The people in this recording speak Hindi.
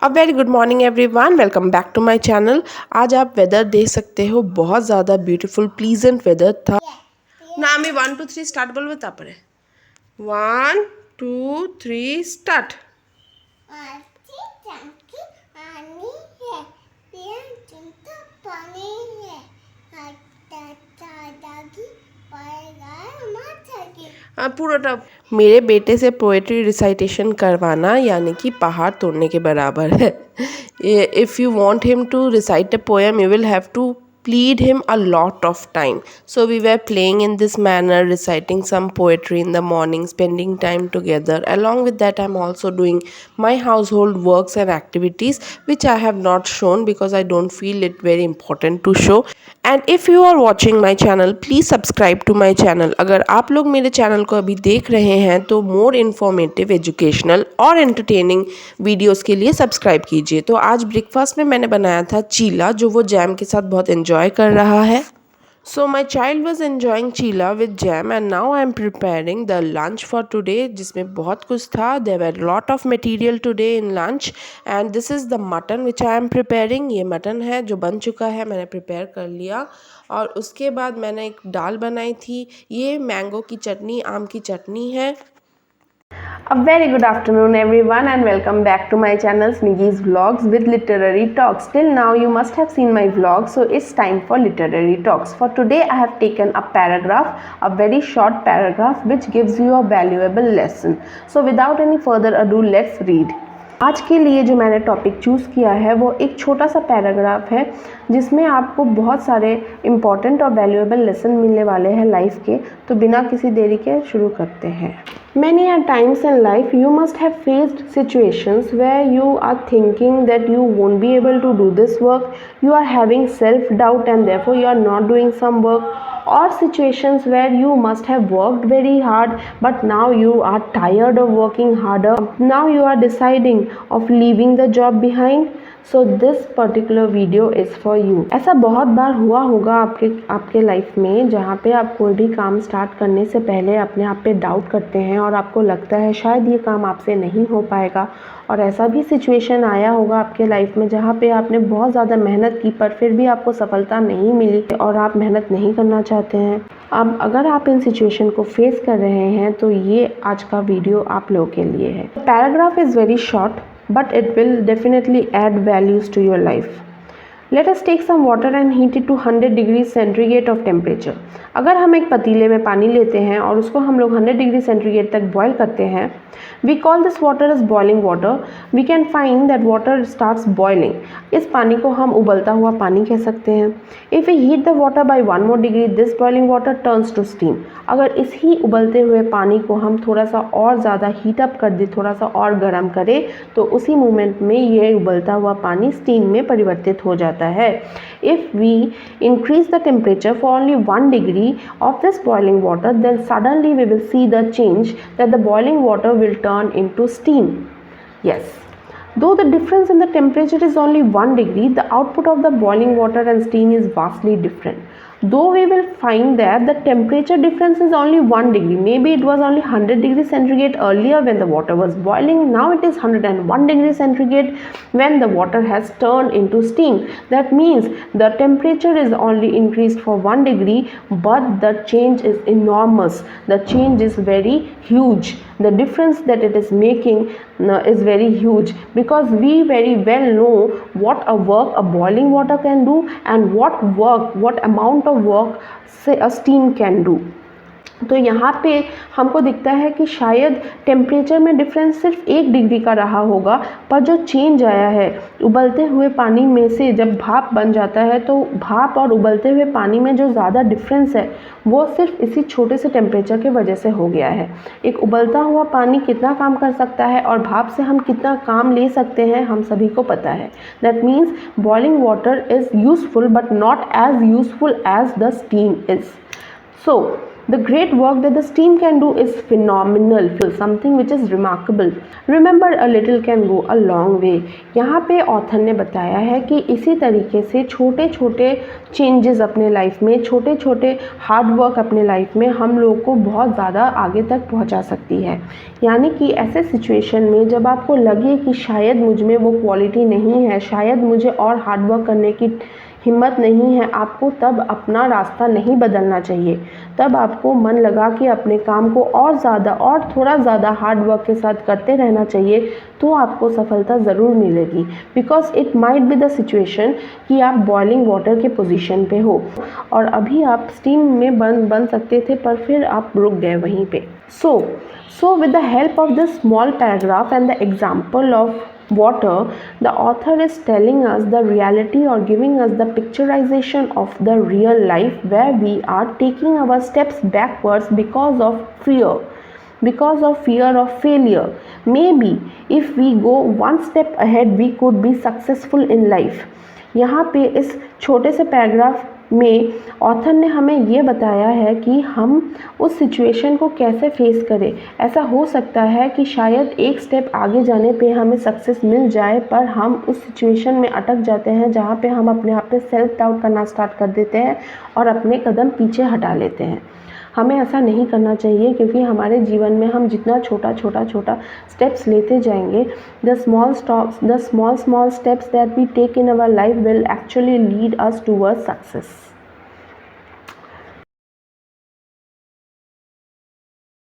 A very good morning everyone, welcome back to my channel. आज आप वेदर देख सकते हो, बहुत ज़्यादा ब्यूटीफुल प्लीजेंट वेदर था ना। मैं 1 2 3 स्टार्ट बोलबो तापरे 1 2 3 स्टार्ट। पूरा मेरे बेटे से पोएट्री रिसाइटेशन करवाना यानी कि पहाड़ तोड़ने के बराबर है। If you want him to recite a poem you will have to plead him a lot of time. So we were playing in this manner, reciting some poetry in the morning, spending time together. Along with that, I'm also doing my household works and activities which I have not shown because I don't feel it very important to show. And if you are watching my channel, please subscribe to my channel. अगर आप लोग मेरे चैनल को अभी देख रहे हैं तो मोर इन्फॉर्मेटिव, एजुकेशनल और एंटरटेनिंग वीडियोस के लिए सब्सक्राइब कीजिए। तो आज ब्रेकफास्ट में मैंने बनाया था चीला, जो वो जैम के साथ बहुत एंजॉय कर रहा है। So my child was enjoying chila with jam and now I am preparing the lunch for today, जिसमें बहुत कुछ था। There were lot of material today in lunch and this is the mutton which I am preparing। ये मटन है जो बन चुका है, मैंने प्रिपेयर कर लिया। और उसके बाद मैंने एक दाल बनाई थी। ये मैंगो की चटनी, आम की चटनी है। A very good afternoon everyone and welcome back to my channel Sniggy's Vlogs with Literary Talks. Till now you must have seen my vlogs, so it's time for Literary Talks. For today I have taken a paragraph, a very short paragraph which gives you a valuable lesson. So without any further ado, let's read. आज के लिए जो मैंने टॉपिक चूज़ किया है वो एक छोटा सा पैराग्राफ है जिसमें आपको बहुत सारे इम्पॉर्टेंट और वैल्यूएबल लेसन मिलने वाले हैं लाइफ के। तो बिना किसी देरी के शुरू करते हैं। Many a times in life you must have faced situations where you are thinking that you won't be able to do this work, you are having self-doubt and therefore you are not doing some work, or situations where you must have worked very hard but now you are tired of working harder. Now you are deciding of leaving the job behind. So this particular video is for you. ऐसा बहुत बार हुआ होगा आपके लाइफ में जहाँ पे आप कोई भी काम स्टार्ट करने से पहले अपने आप पे डाउट करते हैं और आपको लगता है शायद ये काम आपसे नहीं हो पाएगा। और ऐसा भी सिचुएशन आया होगा आपके लाइफ में जहाँ पे आपने बहुत ज़्यादा मेहनत की पर फिर भी आपको सफलता नहीं मिली और आप मेहनत नहीं करना चाहते हैं। अब अगर आप इन सिचुएशन को फेस कर रहे हैं तो ये आज का वीडियो आप लोगों के लिए है। Paragraph is very short but it will definitely add values to your life. Let us take some water and heat it to 100 degrees centigrade of temperature. अगर हम एक पतीले में पानी लेते हैं और उसको हम लोग 100 डिग्री सेंटीग्रेड तक बॉयल करते हैं, we call this water as boiling water. We can find that water starts boiling. इस पानी को हम उबलता हुआ पानी कह सकते हैं। If we heat the water by 1 more degree, this boiling water turns to steam. अगर इस ही उबलते हुए पानी को हम थोड़ा सा और ज़्यादा हीट अप कर दें, थोड़ा सा और गर्म करें, तो उसी मोमेंट में ये उबलता हुआ पानी स्टीम में परिवर्तित हो जाता है। If we increase the temperature for only 1 degree of this boiling water, then suddenly we will see the change that the boiling water will turn into steam. Yes. Though the difference in the temperature is only 1 degree, the output of the boiling water and steam is vastly different. Though we will find that the temperature difference is only 1 degree, maybe it was only 100 degrees centigrade earlier when the water was boiling, now it is 101 degrees centigrade when the water has turned into steam. That means the temperature is only increased for 1 degree, but the change is enormous. The change is very huge. The difference that it is making is very huge because we very well know what a work a boiling water can do and what amount of work say a steam can do. तो यहाँ पे हमको दिखता है कि शायद टेम्परेचर में डिफरेंस सिर्फ 1 डिग्री का रहा होगा, पर जो चेंज आया है उबलते हुए पानी में से जब भाप बन जाता है तो भाप और उबलते हुए पानी में जो ज़्यादा डिफरेंस है वो सिर्फ इसी छोटे से टेम्परेचर की वजह से हो गया है। एक उबलता हुआ पानी कितना काम कर सकता है और भाप से हम कितना काम ले सकते हैं हम सभी को पता है। That means boiling water is useful but not as useful as the steam is. So The great work that the steam can do is phenomenal, something which is remarkable. Remember, a little can go a long way. यहाँ पे ऑथर ने बताया है कि इसी तरीके से छोटे छोटे चेंजेस अपने लाइफ में, छोटे छोटे हार्ड वर्क अपने लाइफ में हम लोग को बहुत ज़्यादा आगे तक पहुंचा सकती है। यानी कि ऐसे सिचुएशन में जब आपको लगे कि शायद मुझ में वो क्वालिटी नहीं है, शायद मुझे और हार्ड वर्क करने की हिम्मत नहीं है, आपको तब अपना रास्ता नहीं बदलना चाहिए। तब आपको मन लगा कि अपने काम को और ज़्यादा और थोड़ा ज़्यादा हार्ड वर्क के साथ करते रहना चाहिए, तो आपको सफलता ज़रूर मिलेगी। Because it might be the situation कि आप बॉइलिंग वाटर के पोजीशन पे हो और अभी आप स्टीम में बन सकते थे, पर फिर आप रुक गए वहीं पे। So with the help of this small paragraph and the example of water, the author is telling us the reality or giving us the picturization of the real life where we are taking our steps backwards because of fear of failure. Maybe if we go one step ahead, we could be successful in life. यहाँ पे इस छोटे से पैराग्राफ में ऑथर ने हमें ये बताया है कि हम उस सिचुएशन को कैसे फेस करें। ऐसा हो सकता है कि शायद एक स्टेप आगे जाने पे हमें सक्सेस मिल जाए, पर हम उस सिचुएशन में अटक जाते हैं जहाँ पे हम अपने आप पे सेल्फ डाउट करना स्टार्ट कर देते हैं और अपने कदम पीछे हटा लेते हैं। हमें ऐसा नहीं करना चाहिए, क्योंकि हमारे जीवन में हम जितना छोटा स्टेप्स लेते जाएंगे, the small steps that we take in our life will actually lead us towards success.